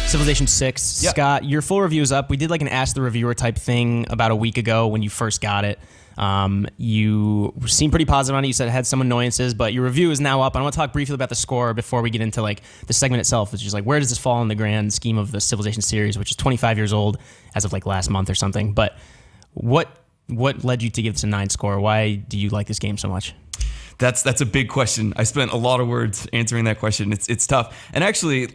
Civilization 6. Yep. Scott, your full review is up. We did like an Ask the Reviewer type thing about a week ago when you first got it. You seemed pretty positive on it. You said it had some annoyances, but your review is now up. I want to talk briefly about the score before we get into like the segment itself, which is like, where does this fall in the grand scheme of the Civilization series, which is 25 years old as of like last month or something. But what led you to give this a 9 score? Why do you like this game so much? That's a big question. I spent a lot of words answering that question. It's tough. And actually,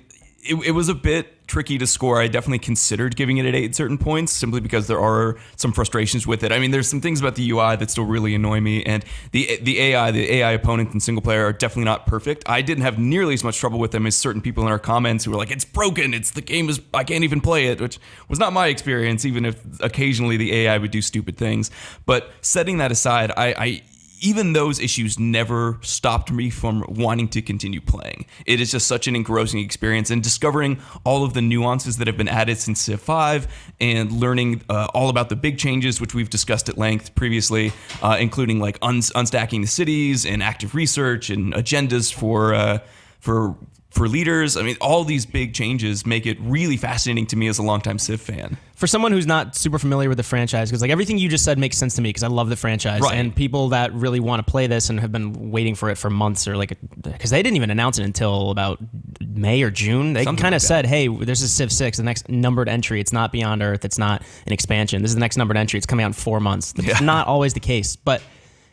it was a bit tricky to score. I definitely considered giving it at 8 certain points simply because there are some frustrations with it. I mean, there's some things about the UI that still really annoy me, and the AI opponents in single player are definitely not perfect. I didn't have nearly as much trouble with them as certain people in our comments who were like, it's broken, the game is, I can't even play it, which was not my experience, even if occasionally the AI would do stupid things. But setting that aside, I even those issues never stopped me from wanting to continue playing. It is just such an engrossing experience, and discovering all of the nuances that have been added since Civ 5 and learning all about the big changes, which we've discussed at length previously, including like unstacking the cities and active research and agendas for leaders. I mean, all these big changes make it really fascinating to me as a longtime Civ fan. For someone who's not super familiar with the franchise, because like everything you just said makes sense to me because I love the franchise, right. And people that really want to play this and have been waiting for it for months, or like, because they didn't even announce it until about May or June. They kind of like said, hey, there's a Civ 6, the next numbered entry. It's not Beyond Earth. It's not an expansion. This is the next numbered entry. It's coming out in 4 months. That's not always the case, but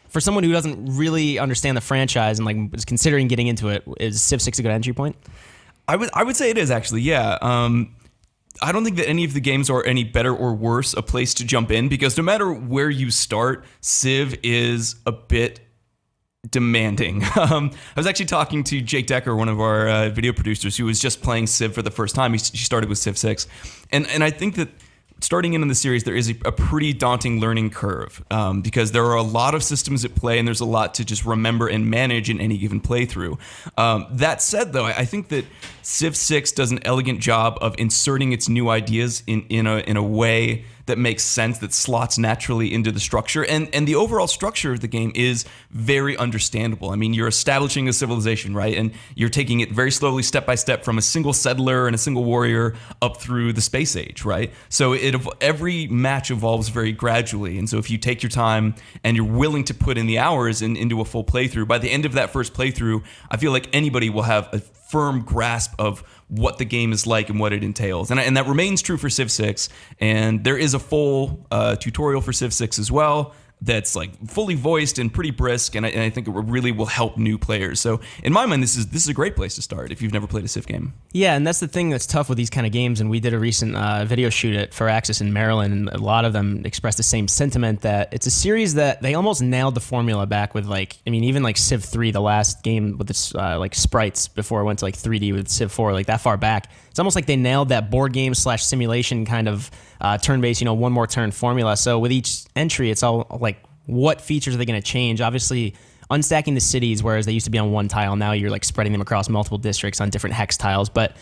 for someone who doesn't really understand the franchise and like is considering getting into it, is Civ 6 a good entry point? I would say it is, actually, yeah. I don't think that any of the games are any better or worse a place to jump in, because no matter where you start, Civ is a bit demanding. I was actually talking to Jake Decker, one of our video producers, who was just playing Civ for the first time. She started with Civ 6. And I think that starting in the series, there is a pretty daunting learning curve, because there are a lot of systems at play and there's a lot to just remember and manage in any given playthrough. That said, though, I think that Civ 6 does an elegant job of inserting its new ideas in a way that makes sense, that slots naturally into the structure. And the overall structure of the game is very understandable. I mean, you're establishing a civilization, right? And you're taking it very slowly, step by step, from a single settler and a single warrior up through the space age, right? So every match evolves very gradually. And so if you take your time and you're willing to put in the hours into a full playthrough, by the end of that first playthrough, I feel like anybody will have a firm grasp of what the game is like and what it entails. And that remains true for Civ 6. And there is a full tutorial for Civ 6 as well that's like fully voiced and pretty brisk, and I think it really will help new players. So in my mind, this is a great place to start if you've never played a Civ game. Yeah, and that's the thing that's tough with these kind of games, and we did a recent video shoot at Firaxis in Maryland, and a lot of them expressed the same sentiment, that it's a series that they almost nailed the formula back with, like, I mean, even like Civ 3, the last game with its like sprites before it went to like 3D with Civ 4, like that far back. It's almost like they nailed that board game / simulation kind of turn-based, one more turn formula. So with each entry, it's all like, what features are they going to change? Obviously, unstacking the cities, whereas they used to be on one tile, now you're like spreading them across multiple districts on different hex tiles. But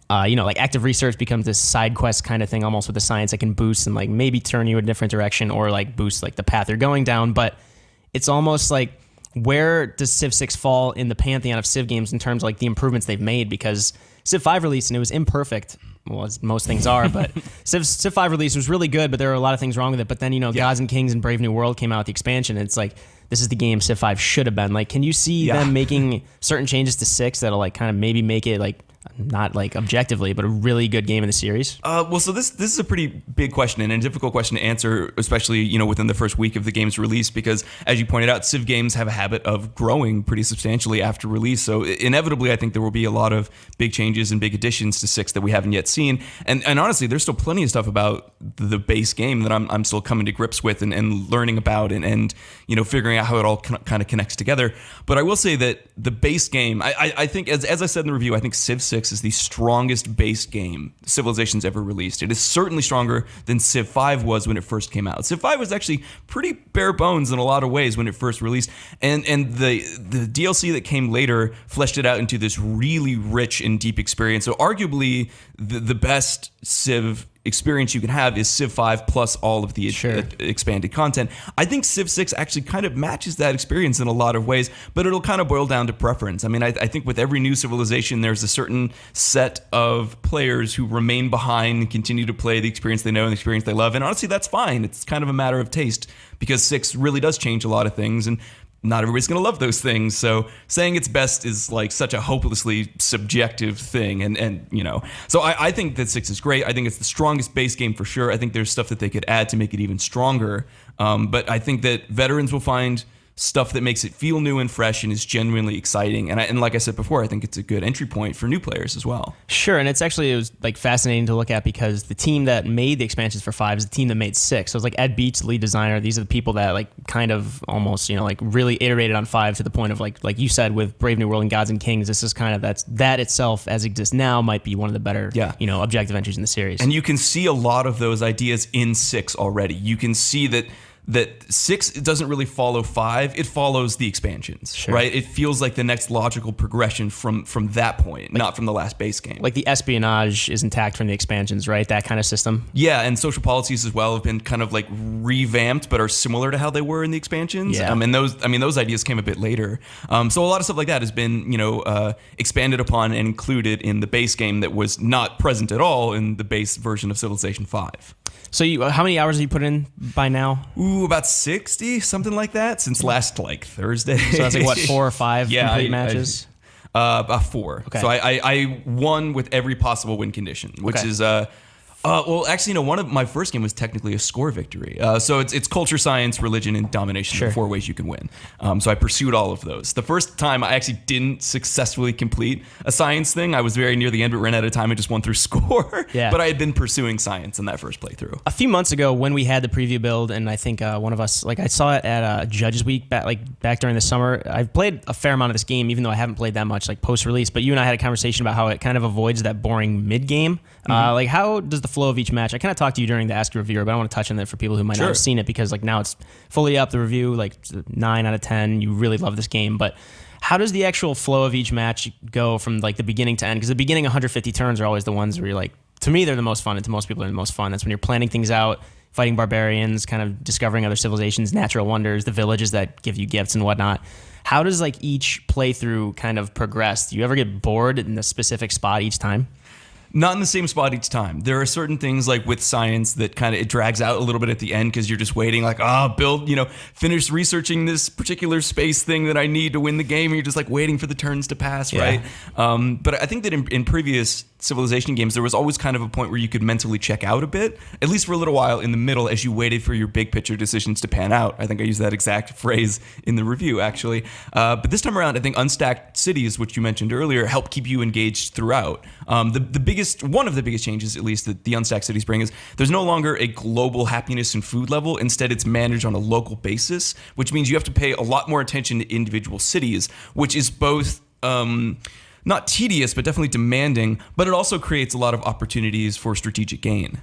like active research becomes this side quest kind of thing, almost with the science that can boost and like maybe turn you in a different direction, or like boost like the path you're going down. But it's almost like, where does Civ 6 fall in the pantheon of Civ games in terms of like the improvements they've made? Because Civ 5 released and it was imperfect, well, as most things are, but Civ 5 release was really good, but there were a lot of things wrong with it. But then, Gods and Kings and Brave New World came out with the expansion, and it's like, this is the game Civ 5 should have been. Like, can you see them making certain changes to 6 that'll like kind of maybe make it like, not like objectively, but a really good game in the series? Well, so this is a pretty big question and a difficult question to answer, especially within the first week of the game's release, because as you pointed out, Civ games have a habit of growing pretty substantially after release. So inevitably, I think there will be a lot of big changes and big additions to 6 that we haven't yet seen. And honestly, there's still plenty of stuff about the base game that I'm still coming to grips with and learning about and figuring out how it all kind of connects together. But I will say that the base game, I think, as I said in the review, I think Civ 6 is the strongest base game Civilization's ever released. It is certainly stronger than Civ 5 was when it first came out. Civ 5 was actually pretty bare bones in a lot of ways when it first released, and the DLC that came later fleshed it out into this really rich and deep experience. So arguably the best Civ experience you can have is Civ 5 plus all of the expanded content. I think Civ 6 actually kind of matches that experience in a lot of ways, but it'll kind of boil down to preference. I mean, I think with every new civilization, there's a certain set of players who remain behind and continue to play the experience they know and the experience they love. And honestly, that's fine. It's kind of a matter of taste, because 6 really does change a lot of things, and not everybody's going to love those things. So saying it's best is like such a hopelessly subjective thing. And you know, so I think that 6 is great. I think it's the strongest base game for sure. I think there's stuff that they could add to make it even stronger. But I think that veterans will find stuff that makes it feel new and fresh and is genuinely exciting. And like I said before, I think it's a good entry point for new players as well. Sure, and it was like fascinating to look at, because the team that made the expansions for 5 is the team that made 6. So it's like Ed Beach, the lead designer. These are the people that like kind of almost, you know, like really iterated on 5 to the point of like you said with Brave New World and Gods and Kings. This is kind of that itself as it exists now might be one of the better, you know, objective entries in the series. And you can see a lot of those ideas in 6 already. You can see that 6 it doesn't really follow 5, it follows the expansions, right? It feels like the next logical progression from that point, not from the last base game. Like the espionage is intact from the expansions, right? That kind of system. Yeah, and social policies as well have been kind of like revamped, but are similar to how they were in the expansions. Yeah. And those ideas came a bit later. So a lot of stuff like that has been, you know, expanded upon and included in the base game that was not present at all in the base version of Civilization 5. So how many hours have you put in by now? Ooh, about 60, something like that, since last like Thursday. So that's like what, 4 or 5 complete matches? About 4. Okay. So I won with every possible win condition, which is well, actually, no. One of my first game was technically a score victory. So it's culture, science, religion, and domination. The 4 ways you can win. So I pursued all of those. The first time I actually didn't successfully complete a science thing. I was very near the end, but ran out of time and just won through score. Yeah. But I had been pursuing science in that first playthrough. A few months ago, when we had the preview build, and I think one of us, like I saw it at Judges Week back during the summer. I've played a fair amount of this game, even though I haven't played that much like post release. But you and I had a conversation about how it kind of avoids that boring mid game. Like how does the flow of each match? I kind of talked to you during the Ask a Reviewer, but I want to touch on that for people who might not have seen it, because like now it's fully up, the review, like 9 out of 10. You really love this game, but how does the actual flow of each match go from like the beginning to end? Because the beginning 150 turns are always the ones where you're like, to me, they're the most fun, and to most people, they're the most fun. That's when you're planning things out, fighting barbarians, kind of discovering other civilizations, natural wonders, the villages that give you gifts and whatnot. How does like each playthrough kind of progress? Do you ever get bored in a specific spot each time? Not in the same spot each time. There are certain things like with science that kind of it drags out a little bit at the end because you're just waiting like, finish researching this particular space thing that I need to win the game. And you're just like waiting for the turns to pass, right? But I think that in previous Civilization games, there was always kind of a point where you could mentally check out a bit, at least for a little while in the middle as you waited for your big picture decisions to pan out. I think I used that exact phrase in the review, actually. But this time around, I think Unstacked Cities, which you mentioned earlier, help keep you engaged throughout. One of the biggest changes, at least, that the Unstacked Cities bring is there's no longer a global happiness and food level. Instead, it's managed on a local basis, which means you have to pay a lot more attention to individual cities, which is both not tedious, but definitely demanding, but it also creates a lot of opportunities for strategic gain.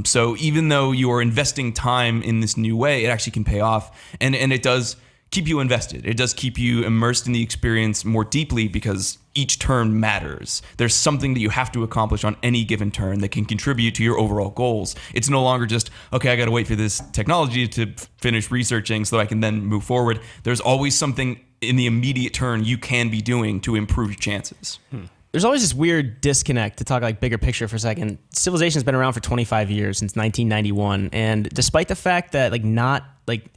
So even though you are investing time in this new way, it actually can pay off, and it does keep you invested. It does keep you immersed in the experience more deeply because each turn matters. There's something that you have to accomplish on any given turn that can contribute to your overall goals. It's no longer just, okay, I got to wait for this technology to finish researching so that I can then move forward. There's always something in the immediate turn you can be doing to improve your chances. There's always this weird disconnect, to talk like bigger picture for a second. Civilization's been around for 25 years, since 1991, and despite the fact that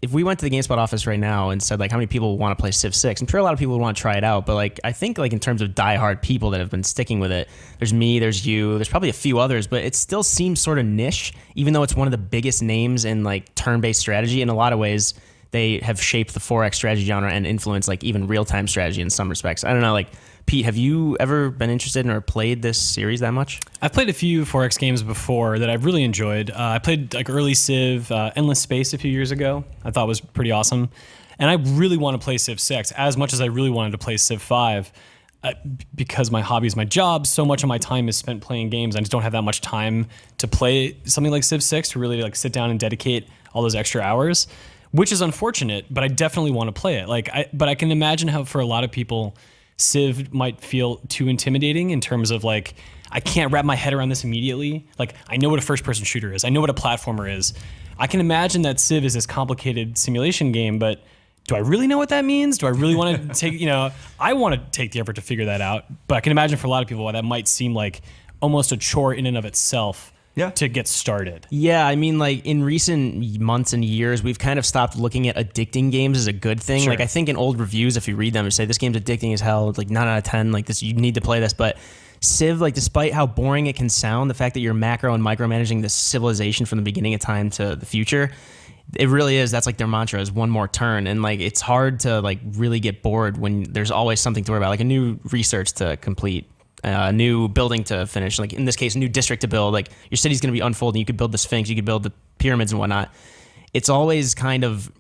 if we went to the GameSpot office right now and said like how many people want to play Civ 6, I'm sure a lot of people would want to try it out, but like I think like in terms of diehard people that have been sticking with it, there's me, there's you, there's probably a few others, but it still seems sort of niche, even though it's one of the biggest names in like turn-based strategy. In a lot of ways, they have shaped the 4X strategy genre and influenced like even real-time strategy in some respects. I don't know, like Pete, have you ever been interested in or played this series that much? I've played a few 4X games before that I've really enjoyed. I played like early Civ, Endless Space a few years ago. I thought was pretty awesome. And I really want to play Civ 6 as much as I really wanted to play Civ 5. Because my hobby is my job, so much of my time is spent playing games. I just don't have that much time to play something like Civ 6 to really like sit down and dedicate all those extra hours, which is unfortunate, but I definitely want to play it. But I can imagine how for a lot of people, Civ might feel too intimidating in terms of like, I can't wrap my head around this immediately. Like, I know what a first-person shooter is. I know what a platformer is. I can imagine that Civ is this complicated simulation game, but do I really know what that means? Do I really want to take, I want to take the effort to figure that out. But I can imagine for a lot of people why that might seem like almost a chore in and of itself to get started. Yeah, I mean, like in recent months and years, we've kind of stopped looking at addicting games as a good thing. Sure. Like I think in old reviews, if you read them, they say this game's addicting as hell, like 9 out of 10, like this, you need to play this. But Civ, like despite how boring it can sound, the fact that you're macro and micromanaging this civilization from the beginning of time to the future, it really is. That's like their mantra is one more turn. And like it's hard to like really get bored when there's always something to worry about, like a new research to complete, a new building to finish. Like in this case, a new district to build. Like your city's going to be unfolding. You could build the Sphinx, you could build the pyramids and whatnot. It's always kind of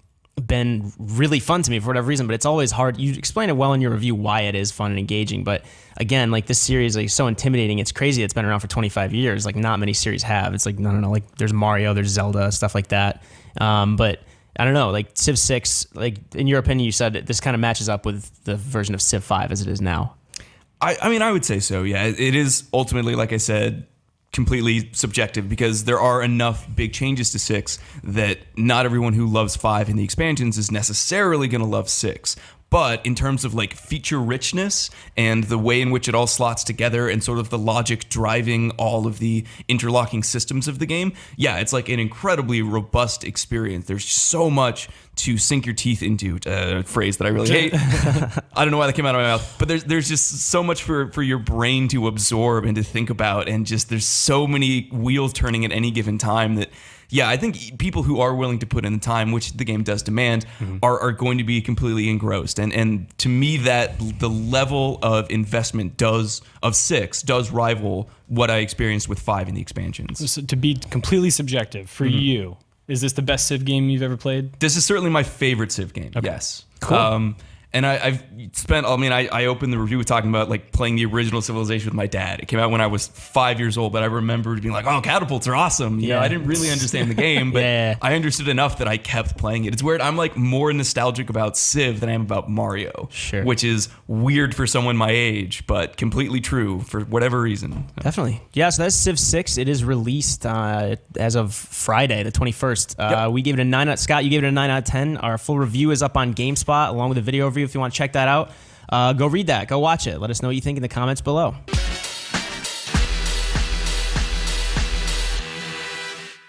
been really fun to me for whatever reason, but it's always hard. You explain it well in your review why it is fun and engaging, but again, like this series is so intimidating. It's crazy. It's been around for 25 years. Like not many series have. It's like, no, like there's Mario, there's Zelda, stuff like that. But I don't know, like Civ 6, like in your opinion, you said this kind of matches up with the version of Civ 5 as it is now. I mean, I would say so, yeah. It is ultimately, like I said, completely subjective because there are enough big changes to 6 that not everyone who loves 5 in the expansions is necessarily going to love 6. But in terms of like feature richness and the way in which it all slots together and sort of the logic driving all of the interlocking systems of the game, yeah, it's like an incredibly robust experience. There's so much to sink your teeth into, a phrase that I really hate. I don't know why that came out of my mouth, but there's just so much for your brain to absorb and to think about, and just there's so many wheels turning at any given time that, yeah, I think people who are willing to put in the time, which the game does demand, are going to be completely engrossed. And to me, that the level of investment of 6 does rival what I experienced with 5 in the expansions. So to be completely subjective, for you, is this the best Civ game you've ever played? This is certainly my favorite Civ game. Okay. Yes. Cool. And I opened the review with talking about like playing the original Civilization with my dad. It came out when I was 5 years old, but I remembered being like, oh, catapults are awesome. You know, I didn't really understand the game, but I understood enough that I kept playing it. It's weird. I'm like more nostalgic about Civ than I am about Mario, which is weird for someone my age, but completely true for whatever reason. Definitely. Yeah, so that's Civ 6. It is released as of Friday, the 21st. We gave it a 9 Scott, you gave it a 9 out of 10. Our full review is up on GameSpot along with a video review if you want to check that out. Go read that. Go watch it. Let us know what you think in the comments below.